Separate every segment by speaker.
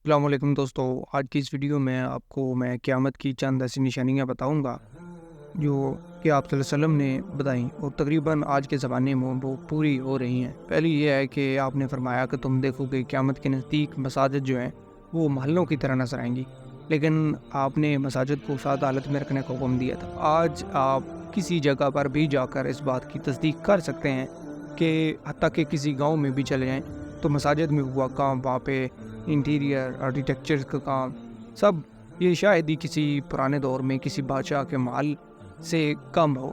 Speaker 1: السلام علیکم دوستو، آج کی اس ویڈیو میں آپ کو میں قیامت کی چند ایسی نشانیاں بتاؤں گا جو کہ آپ صلی اللہ علیہ وسلم نے بتائیں اور تقریباً آج کے زمانے میں وہ پوری ہو رہی ہیں۔ پہلی یہ ہے کہ آپ نے فرمایا کہ تم دیکھو کہ قیامت کے نزدیک مساجد جو ہیں وہ محلوں کی طرح نظر آئیں گی، لیکن آپ نے مساجد کو سادہ حالت میں رکھنے کا حکم دیا تھا۔ آج آپ کسی جگہ پر بھی جا کر اس بات کی تصدیق کر سکتے ہیں کہ حتیٰ کہ کسی گاؤں میں بھی چلے جائیں تو مساجد میں ہوا کام، وہاں پہ انٹیریئر آرکیٹیکچر کا کام، سب یہ شاید ہی کسی پرانے دور میں کسی بادشاہ کے محل سے کم ہو۔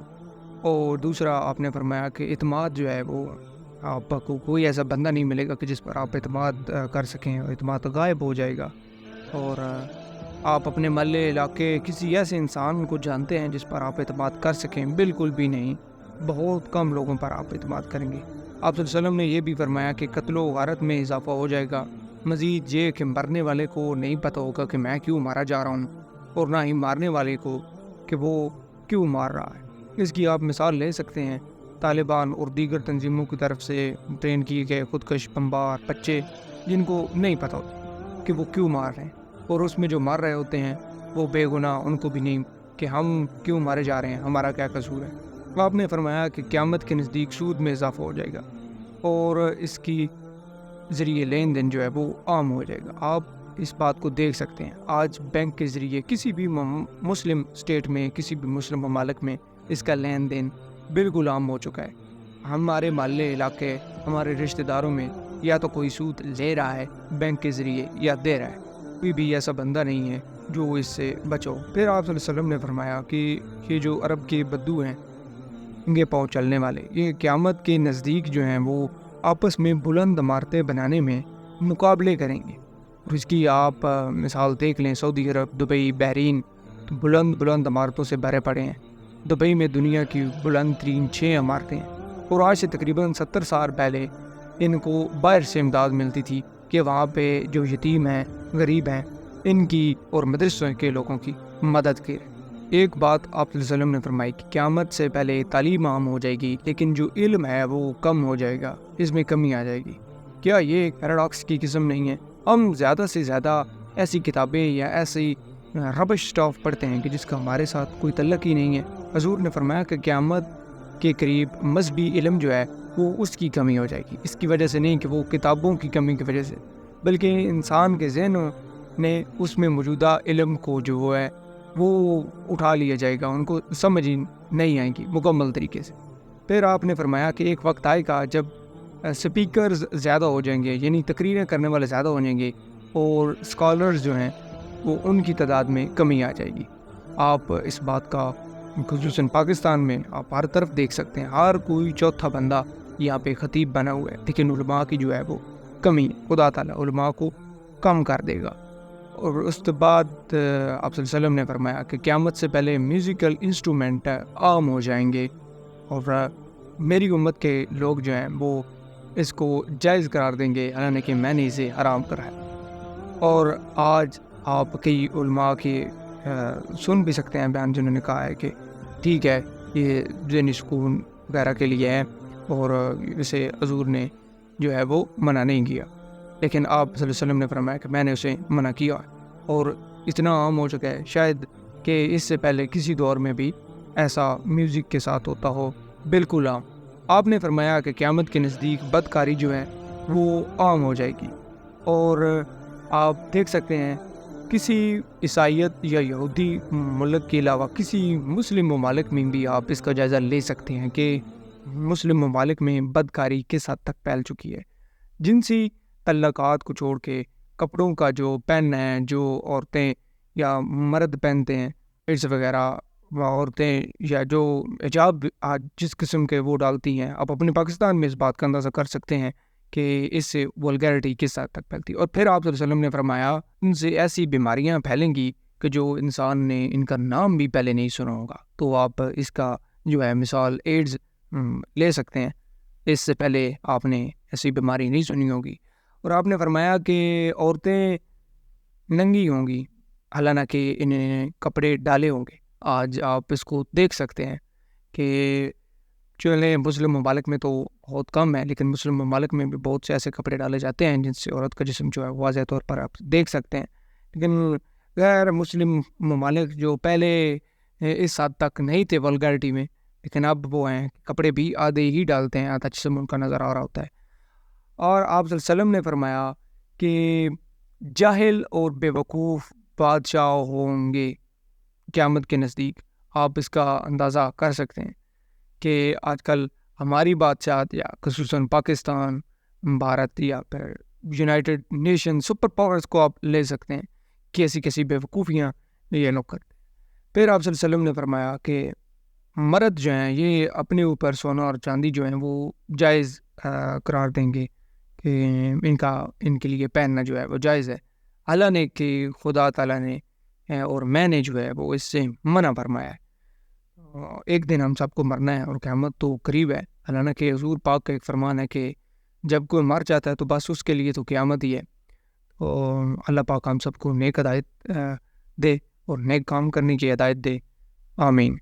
Speaker 1: اور دوسرا آپ نے فرمایا کہ اعتماد جو ہے وہ آپ کو کوئی ایسا بندہ نہیں ملے گا کہ جس پر آپ اعتماد کر سکیں، اور اعتماد غائب ہو جائے گا۔ اور آپ اپنے محلے علاقے کسی ایسے انسان کو جانتے ہیں جس پر آپ اعتماد کر سکیں؟ بالکل بھی نہیں، بہت کم لوگوں پر آپ اعتماد کریں گے۔ آپ صلی اللہ علیہ وسلم نے یہ بھی فرمایا کہ قتل و غارت میں اضافہ ہو جائے گا۔ مزید یہ کہ مرنے والے کو نہیں پتہ ہوگا کہ میں کیوں مارا جا رہا ہوں، اور نہ ہی مارنے والے کو کہ وہ کیوں مار رہا ہے۔ اس کی آپ مثال لے سکتے ہیں طالبان اور دیگر تنظیموں کی طرف سے ٹرین کیے گئے خودکش بمبار بچے، جن کو نہیں پتہ ہوتا کہ وہ کیوں مار رہے ہیں، اور اس میں جو مار رہے ہوتے ہیں وہ بے گناہ، ان کو بھی نہیں کہ ہم کیوں مارے جا رہے ہیں، ہمارا کیا قصور ہے۔ آپ نے فرمایا کہ قیامت کے نزدیک سود میں اضافہ ہو جائے گا اور اس کی ذریعے لین دین جو ہے وہ عام ہو جائے گا۔ آپ اس بات کو دیکھ سکتے ہیں، آج بینک کے ذریعے کسی بھی مسلم اسٹیٹ میں، کسی بھی مسلم ممالک میں اس کا لین دین بالکل عام ہو چکا ہے۔ ہمارے محلے علاقے، ہمارے رشتہ داروں میں یا تو کوئی سود لے رہا ہے بینک کے ذریعے یا دے رہا ہے، کوئی بھی ایسا بندہ نہیں ہے جو اس سے بچو۔ پھر آپ صلی اللہ علیہ وسلم نے فرمایا کہ یہ جو عرب کے بدو ہیں، ننگے پاؤں چلنے والے، یہ قیامت کے نزدیک جو ہیں وہ آپس میں بلند عمارتیں بنانے میں مقابلے کریں گے۔ اور اس کی آپ مثال دیکھ لیں، سعودی عرب، دبئی، بحرین تو بلند بلند عمارتوں سے بھرے پڑے ہیں۔ دبئی میں دنیا کی بلند ترین 6 عمارتیں ہیں، اور آج سے تقریباً 70 سال پہلے ان کو باہر سے امداد ملتی تھی کہ وہاں پہ جو یتیم ہیں، غریب ہیں، ان کی اور مدرسوں کے لوگوں کی مدد کریں۔ ایک بات آپ صلی اللہ علیہ وسلم نے فرمائی کہ قیامت سے پہلے تعلیم عام ہو جائے گی، لیکن جو علم ہے وہ کم ہو جائے گا، اس میں کمی آ جائے گی۔ کیا یہ ایک پیراڈاکس کی قسم نہیں ہے؟ ہم زیادہ سے زیادہ ایسی کتابیں یا ایسی ربش سٹاف پڑھتے ہیں کہ جس کا ہمارے ساتھ کوئی تعلق ہی نہیں ہے۔ حضور نے فرمایا کہ قیامت کے قریب مذہبی علم جو ہے وہ اس کی کمی ہو جائے گی، اس کی وجہ سے نہیں کہ وہ کتابوں کی کمی کی وجہ سے، بلکہ انسان کے ذہنوں نے اس میں موجودہ علم کو جو ہے وہ اٹھا لیا جائے گا، ان کو سمجھ ہی نہیں آئے گی مکمل طریقے سے۔ پھر آپ نے فرمایا کہ ایک وقت آئے گا جب سپیکرز زیادہ ہو جائیں گے، یعنی تقریریں کرنے والے زیادہ ہو جائیں گے، اور اسکالرز جو ہیں وہ ان کی تعداد میں کمی آ جائے گی۔ آپ اس بات کا خصوصاً پاکستان میں آپ ہر طرف دیکھ سکتے ہیں، ہر کوئی چوتھا بندہ یہاں پہ خطیب بنا ہوا ہے، لیکن علماء کی جو ہے وہ کمی ہے۔ خدا تعالیٰ علماء کو کم کر دے گا۔ اور اس کے بعد آپ صلی اللہ علیہ وسلم نے فرمایا کہ قیامت سے پہلے میوزیکل انسٹرومنٹ عام ہو جائیں گے، اور میری امت کے لوگ جو ہیں وہ اس کو جائز قرار دیں گے، حالانکہ کہ میں نے اسے حرام کرایا۔ اور آج آپ کئی علماء کی سن بھی سکتے ہیں بیان، جنہوں نے کہا ہے کہ ٹھیک ہے یہ ذہنی سکون وغیرہ کے لیے ہے، اور اسے حضور نے جو ہے وہ منع نہیں کیا، لیکن آپ صلی اللہ علیہ وسلم نے فرمایا کہ میں نے اسے منع کیا، اور اتنا عام ہو چکا ہے شاید کہ اس سے پہلے کسی دور میں بھی ایسا میوزک کے ساتھ ہوتا ہو، بالکل عام۔ آپ نے فرمایا کہ قیامت کے نزدیک بدکاری جو ہے وہ عام ہو جائے گی، اور آپ دیکھ سکتے ہیں کسی عیسائیت یا یہودی ملک کے علاوہ کسی مسلم ممالک میں بھی آپ اس کا جائزہ لے سکتے ہیں کہ مسلم ممالک میں بدکاری کس حد تک پھیل چکی ہے۔ جنسی تعلقات کو چھوڑ کے کپڑوں کا جو پہننا ہے، جو عورتیں یا مرد پہنتے ہیں اس وغیرہ، عورتیں یا جو حجاب آج جس قسم کے وہ ڈالتی ہیں، آپ اپنے پاکستان میں اس بات کا اندازہ کر سکتے ہیں کہ اس سے ولگیرٹی کس حد تک پھیلتی ہے۔ اور پھر آپ صلی اللہ علیہ وسلم نے فرمایا ان سے ایسی بیماریاں پھیلیں گی کہ جو انسان نے ان کا نام بھی پہلے نہیں سنا ہوگا۔ تو آپ اس کا جو ہے مثال ایڈز لے سکتے ہیں، اس سے پہلے آپ نے ایسی بیماری نہیں سنی ہوگی۔ اور آپ نے فرمایا کہ عورتیں ننگی ہوں گی، حالانکہ انہیں کپڑے ڈالے ہوں گے۔ آج آپ اس کو دیکھ سکتے ہیں کہ چلیں مسلم ممالک میں تو بہت کم ہے، لیکن مسلم ممالک میں بھی بہت سے ایسے کپڑے ڈالے جاتے ہیں جن سے عورت کا جسم جو ہے واضح طور پر آپ دیکھ سکتے ہیں، لیکن غیر مسلم ممالک جو پہلے اس حد تک نہیں تھے ولگارٹی میں، لیکن اب وہ ہیں کپڑے بھی آدھے ہی ڈالتے ہیں، آدھا جسم ان کا نظر آ رہا ہوتا ہے۔ اور آپ صلی اللہ علیہ وسلم نے فرمایا کہ جاہل اور بے وقوف بادشاہ ہوں گے قیامت کے نزدیک۔ آپ اس کا اندازہ کر سکتے ہیں کہ آج کل ہماری بادشاہت یا خصوصاً پاکستان، بھارت یا پھر یونائٹڈ نیشن سپر پاورز کو آپ لے سکتے ہیں، کیسی بے وقوفیاں یہ لوگ کرتے ہیں۔ پھر آپ صلی اللہ علیہ وسلم نے فرمایا کہ مرد جو ہیں یہ اپنے اوپر سونا اور چاندی جو ہیں وہ جائز قرار دیں گے کہ ان کے لیے پہننا جو ہے وہ جائز ہے، اللہ نے کہ خدا تعالیٰ نے اور میں نے جو ہے وہ اس سے منع فرمایا ہے۔ ایک دن ہم سب کو مرنا ہے اور قیامت تو قریب ہے۔ اللہ نے کہ حضور پاک کا ایک فرمان ہے کہ جب کوئی مر جاتا ہے تو بس اس کے لیے تو قیامت ہی ہے۔ اور اللہ پاک ہم سب کو نیک ہدایت دے اور نیک کام کرنے کی ہدایت دے، آمین۔